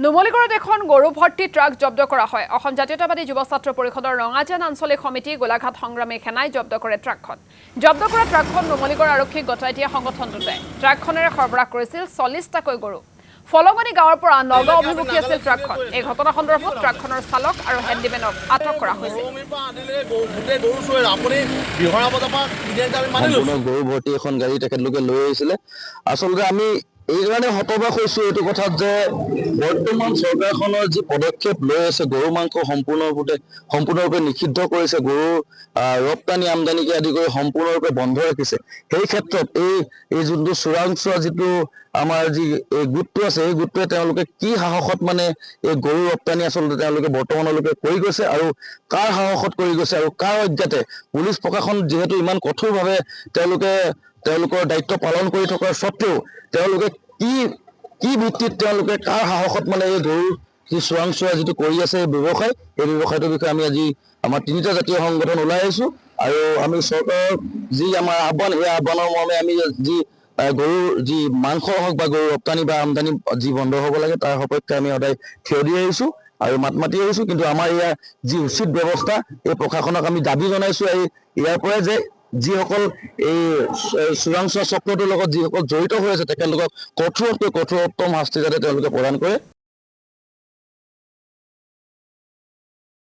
নুমলীগড়ত এখন গৰু ভৰ্তি ট্ৰাক জব্দ কৰা হয়। অসম জাতীয়তাবাদী যুৱ ছাত্ৰ পৰিষদৰ ৰঙাজান আঞ্চলিক সমিতি গোলাঘাট সংগ্ৰামী সেনাই জব্দ কৰে ট্ৰাকখন। জব্দ কৰা ট্ৰাকখন নুমলীগড় আৰক্ষীক গতাই দিয়া সংগঠনটোৱে ট্ৰাকখনেৰে সৰবৰাহ কৰিছিল ৪০টাকৈ গৰু। ফলঙনি গাঁৱৰ পৰা নগাঁও অভিমুখী আছিল ট্ৰাকখন। এই ঘটনা সন্দৰ্ভত ট্ৰাকখনৰ চালক আৰু হেণ্ডিমেনক আটক কৰা হৈছে। গৰু ভৰ্তি এখন গাড়ী তেখেতলোকে লৈ আহিছিলে। আচলতে আমি এই কাৰণে হতবাক হৈছো এইটো কথাত যে বৰ্তমান চৰকাৰখনৰ যি পদক্ষেপ লৈ আছে গৰু মাংস সম্পূৰ্ণৰূপে নিষিদ্ধ কৰিছে, গৰু ৰপ্তানি আমদানিকে আদি কৰি সম্পূৰ্ণৰূপে বন্ধ ৰাখিছে। সেই ক্ষেত্ৰত এই যোনটো চোৰাংচোৱা যিটো আমাৰ যি এই গোটটো আছে, এই গোটটোৱে তেওঁলোকে কি সাহসত মানে এই গৰু ৰপ্তানি আচলতে তেওঁলোকে বৰ্তমানলৈকে কৰি গৈছে আৰু কাৰ সাহসত কৰি গৈছে আৰু কাৰ অজ্ঞাতে পুলিচ প্ৰশাসন যিহেতু ইমান কঠোৰভাৱে তেওঁলোকৰ দায়িত্ব পালন কৰি থকাৰ স্বত্বেও তেওঁলোকে কি ভিত্তিত তেওঁলোকে কাৰ সাহসত মানে এই গৰু যি চোৰাংচোৱা যিটো কৰি আছে এই ব্যৱসায়টোৰ বিষয়ে আমি আজি আমাৰ তিনিটা জাতীয় সংগঠন ওলাই আহিছো আৰু আমি চৰকাৰৰ যি আমাৰ আহ্বান, এই আহ্বানৰ মৰ্মে আমি যি গৰুৰ যি মাংস হওক বা গৰু ৰপ্তানি বা আমদানি যি বন্ধ হ'ব লাগে তাৰ সপক্ষে আমি সদায় থিয় দি আহিছো আৰু মাত মাতি আহিছো। কিন্তু আমাৰ ইয়াৰ যি উচিত ব্যৱস্থা এই প্ৰশাসনক আমি দাবী জনাইছো ইয়াৰ পৰাই যে যিসকল এই চোৰাংচোৱা চক্ৰটোৰ লগত যিসকল জড়িত হৈ আছে তেখেতলোকক কঠোৰতম শাস্তি যাতে তেওঁলোকে প্ৰদান কৰে।